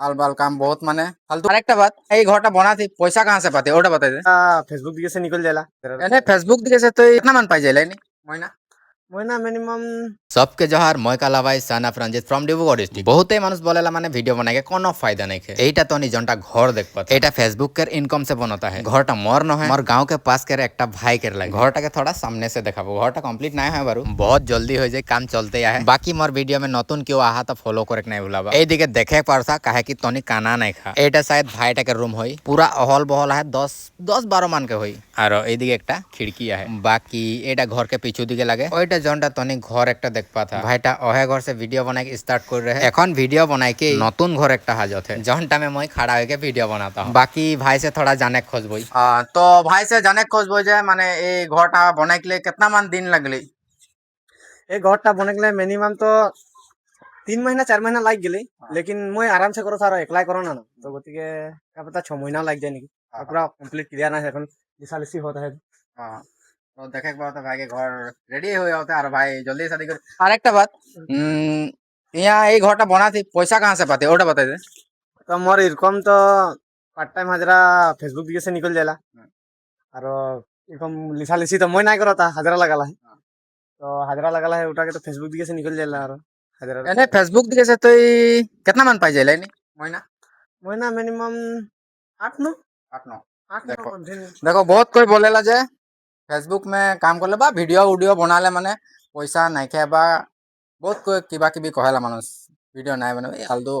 आल बाल काम बहुत माने फालतू। আরেকটা बात এই ঘরটা বানাতে পয়সা कहां से पाते ওটা বাতাই দে। फेसबुक दिखे से निकल जाला এনে ফেসবুক দিকে সে তুই কিतना মান পাই যাইলাই নি মইনা महीना मिनिमम। सबके जोहार মই Kalabai son of Ranjit from Dibrugarh district. বহুতে মানুষ বলেলা মানে ভিডিও बनाके কোনো फायदा नहीं है। এইটা তো নিজনটা ঘর দেখবা এটা फेसबुक के इनकम से बनता है। ঘরটা मोर न है मोर गांव के पास के একটা ভাই के লাগে। ঘরটাকে थोड़ा सामने से দেখাবো। ঘরটা कंप्लीट नहीं है बारू बहुत जल्दी हो जाए काम चलते है। बाकी मोर वीडियो में नतुन কেউ আহা তো ফলো করে নাই ভুলাবা। এইদিকে দেখে পারছা কাহে কি তনি কানা নাই খা। এটা शायद ভাইটাকে রুম হই পুরা অহল বহল है 10-12 মান के হই। আর এইদিকে একটা খিড়কি আছে। বাকি এটা ঘর के पीछू दिखे लगे ওইটা জনটা তনি ঘর একটা देखपा था। भाईटा ओहे घर से वीडियो बनाए के स्टार्ट कर रहे हैं। এখন वीडियो बनाए के नतुन घर একটা हाजत है जौनटा में मैं खड़ा होके वीडियो बनाता हूँ। बाकी भाई से थोड़ा जाने खोजबई। তো ভাই সে জানে खोजबो যে মানে এই ঘরটা বানাইলে कितना मान दिन लगली। ये घरटा बने के लिए मिनिमम तो 3 महीना 4 महीना लाग गेली। लेकिन मैं आराम से करो सारा एकला करो ना तो गति के क्या पता 6 महीना लग जाए निकी पूरा कंप्लीट क्लियर ना है। এখন लिसालिसी होता है। हाँ तो देखे के बाद भाई के घर रेडी हो होता है और भाई जल्दी शादी कर। আরেকটা बात यहाँ এই ঘরটা বানাতে পয়সা कहां से पाते ওটা বাতাই দে। तो मोर इरकम तो पार्ट टाइम हाजरा फेसबुक दिखे से निकल जाला और इरकम लिसालिसी तो मैं ना करता हाजरा लगाला है। तो हाजरा लगाला है उठा के तो फेसबुक दिखे से निकल जाला और हाजरा এনে ফেসবুক দিকে সে তুই कितना मान पाई যাইলাই নি মইনা महीना मिनिमम 8-9 8-9। 8-9 देखो बहुत कोई बोलेला जे फेसबुक में काम करले बा वीडियो वीडियो बनाले माने पैसा नहीं खे बा बहुत कोई किबा किबी कहेला मानुस वीडियो नहीं बने फालतू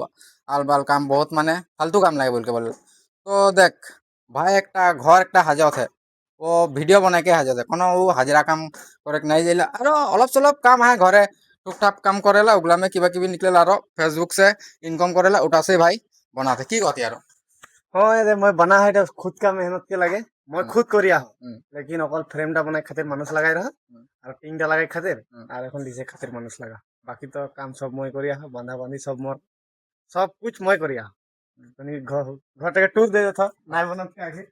आल बाल काम बहुत माने फालतू काम लागे बोल के बोले। तो देख भाई একটা ঘর একটা হাজত है वो वीडियो बनाए के हाजत है कोनो वो हाजिरा काम करे के नहीं जाइला और অলপ চলপ काम है घरे टुकटाक काम करेला उगला में किबा किबी निकलेला और फेसबुक से इनकम करेला उठा से भाई बनाते की कहती यार। हाँ ये मैं बना है तो खुद का मेहनत के लगे मैं खुद करिया हूँ। लेकिन अकल फ्रेमटा बनाए खातिर मानुष लगाई रहा और टिंगटा लगाई खातिर और এখন ডিজে खातिर मानुष लगा। बाकी तो काम सब मैं करिया हूँ बांधा बांधी सब मोर सब कुछ मैं करिया हूँ। तनी घर के टूर दे देता নাই बनत के आगे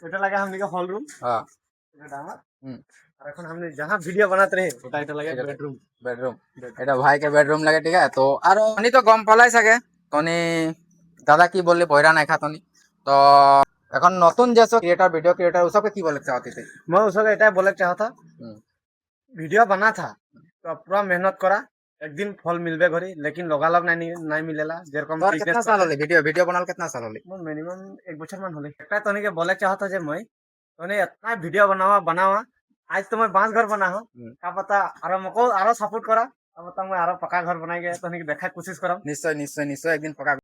এটা लगा हमनी का हॉल रूम। हां এটা আমার और এখন हमने जहां वीडियो बनाते रहे ওটা এটা लगा बेडरूम। बेडरूम এটা ভাই के बेडरूम लगे ठीक है। तो আর উনি তো গম পলাই থাকে তনি দাদা কি বললে বইরা নাই খাতনি। তো এখন নতুন যেসব ক্রিয়েটর वीडियो क्रिएटर उसके की बोले चाहती थी। मैं उसको এটা बोले चाहता वीडियो बना था तो पूरा मेहनत करा एक दिन फल मिलबे घरी लेकिन लगालग नहीं मिलेला जेरकम और कितना साल होले वीडियो वीडियो बनाल कितना साल होले। मिनिमम 1 बছর मान होले। एकटा तनी के बोले चाहता जे मैं तने इतना वीडियो बनावा आज तो मैं बांस घर बना हूं का पता आरो मको आरो सपोर्ट करा अब पता मैं आरो पक्का घर बनाई गए तनी के देखा कोशिश करम। निश्चय निश्चय निश्चय एक दिन पक्का